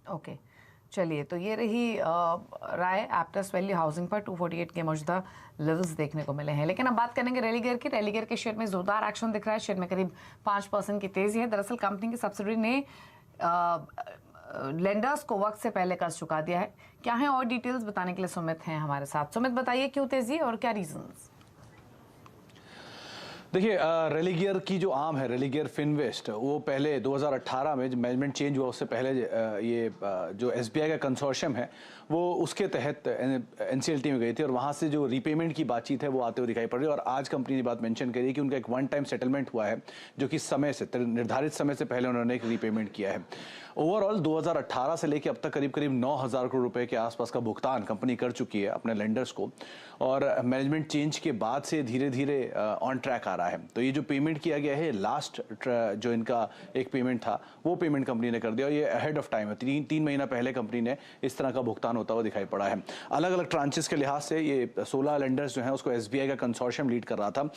Okay, चलिए, तो ये रही राय एप्टस वैल्यू हाउसिंग पर 248 के मौजूदा लेवल्स देखने को मिले हैं। लेकिन अब बात करेंगे रेलिगेयर की। रेलिगेयर के शेयर में जोरदार एक्शन दिख रहा है, शेयर में करीब 5% की तेजी है। दरअसल कंपनी की सब्सिडरी ने लेंडर्स को वक्त से पहले कर्ज चुका दिया है। क्या है और डिटेल्स बताने के लिए सुमित हैं हमारे साथ। सुमित, बताइए क्यों तेजी और क्या रीजंस? देखिए, रेलिगेयर की जो आर्म है, रेलिगेयर फिनवेस्ट, वो पहले 2018 में जब मैनेजमेंट चेंज हुआ उससे पहले ये जो एसबीआई का कंसोर्शियम है वो उसके तहत एनसीएलटी में गई थी और वहाँ से जो रीपेमेंट की बातचीत है वो आते हुए दिखाई पड़ रही है। और आज कंपनी ने बात मेंशन करी कि उनका एक वन टाइम सेटलमेंट हुआ है जो कि समय से निर्धारित समय से पहले उन्होंने एक रीपेमेंट किया है। ओवरऑल 2018 से लेकर अब तक करीब करीब 9,000 करोड़ रुपए के आसपास का भुगतान कंपनी कर चुकी है अपने लेंडर्स को और मैनेजमेंट चेंज के बाद से धीरे धीरे ऑन ट्रैक आ रहा है। तो ये जो पेमेंट किया गया है, लास्ट जो इनका एक पेमेंट था वो पेमेंट कंपनी ने कर दिया और ये अहेड ऑफ टाइम है। तीन महीना पहले कंपनी ने इस तरह का भुगतान होता हुआ दिखाई पड़ा है। अलग अलग ट्रांचेस के लिहाज से ये 16 लेंडर्स जो है उसको एसबीआई का कंसोर्शियम लीड कर रहा था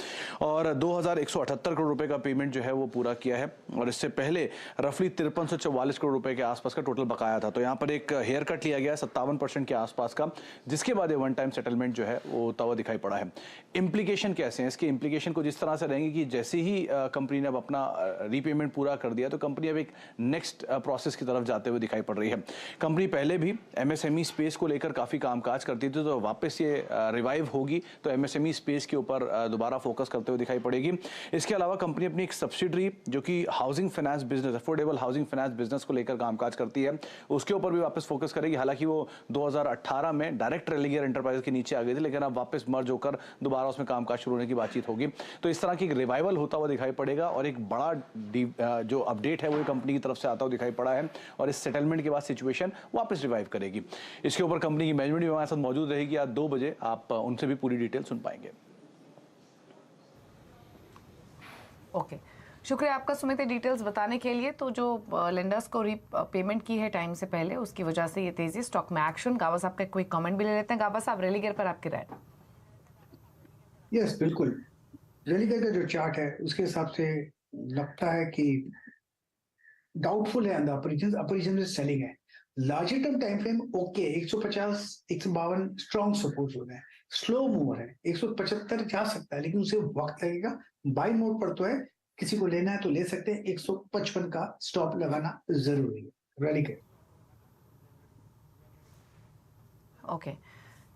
और 2,178 करोड़ रुपए का पेमेंट जो है वो पूरा किया है और इससे पहले रफली 5344 करोड़ रुपए के आसपास का टोटल बकाया था। तो यहाँ पर एक हेयर कट लिया गया है 57% के आसपास का, जिसके बाद ये वन टाइम सेटलमेंट जो है वो होता हुआ दिखाई पड़ा है। इम्प्लीकेशन कैसे हैं? इसके इम्प्लीकेशन कुछ इस तरह से रहेंगे कि जैसे ही कंपनी ने अब अपना रीपेमेंट पूरा कर दिया तो कंपनी अब एक नेक्स्ट प्रोसेस की तरफ जाते हुए दिखाई पड़ रही है। कंपनी पहले भी एमएसएमई स्पेस को लेकर काफी कामकाज करती थी, तो वापस ये रिवाइव होगी तो एमएसएमई स्पेस के ऊपर दोबारा फोकस करते हुए दिखाई पड़ेगी। इसके अलावा कंपनी अपनी एक सब्सिडरी जो कि housing finance business, affordable housing finance business को लेकर कामकाज करती है, उसके ऊपर भी वापस फोकस करेगी। हालांकि वो 2018 में डायरेक्ट रेलिगेयर एंटरप्राइज के नीचे आ गई थी, लेकिन अब वापस मर्ज होकर दोबारा उसमें कामकाज शुरू होने की बातचीत होगी। तो इस तरह की एक रिवाइवल होता हुआ दिखाई पड़ेगा और एक बड़ा जो अपडेट है वो कंपनी की तरफ से आता हुआ दिखाई पड़ा है और इस सेटलमेंट के बाद सिचुएशन वापस रिवाइव करेगी। इसके ऊपर कंपनी की मैनेजमेंट भी हमारे साथ मौजूद रहेगी। आज 2 बजे आप उनसे भी पूरी डिटेल सुन पाएंगे। ओके, शुक्रिया आपका सुमित डिटेल्स बताने के लिए। तो जो लेंडर्स को पेमेंट की है टाइम से पहले, उसकी वजह से ये तेजी स्टॉक में एक्शन। गाबा साहब का कोई कमेंट भी ले लेते हैं। गाबा साहब, रेलिगेयर पर आपकी राय? यस, बिल्कुल। रेलिगेयर का जो चार्ट है उसके हिसाब से लगता है कि डाउटफुल है अंदर ऑपरेशन में सेलिंग है। Larger term time frame okay, 150 152 strong support zone है। स्लो मूवर है, 175 जा सकता है लेकिन उसे वक्त लगेगा। बाई मोड पर तो है, किसी को लेना है तो ले सकते हैं। 155 का स्टॉप लगाना जरूरी है रेलिगेयर। ओके,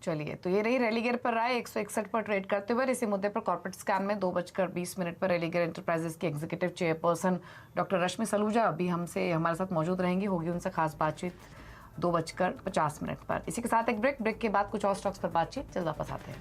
चलिए, तो ये रही रेलिगेयर पर राय। 161 पर ट्रेड करते हुए इसी मुद्दे पर कॉर्पोरेट स्कैन में 2:20 पर रेलिगेयर एंटरप्राइजेस की एग्जीक्यूटिव चेयरपर्सन डॉक्टर रश्मि सलूजा अभी हमारे साथ मौजूद रहेंगी। होगी उनसे खास बातचीत 2:50 पर। इसी के साथ एक ब्रेक के बाद कुछ और स्टॉक्स पर बातचीत। जल्द वापस आते हैं।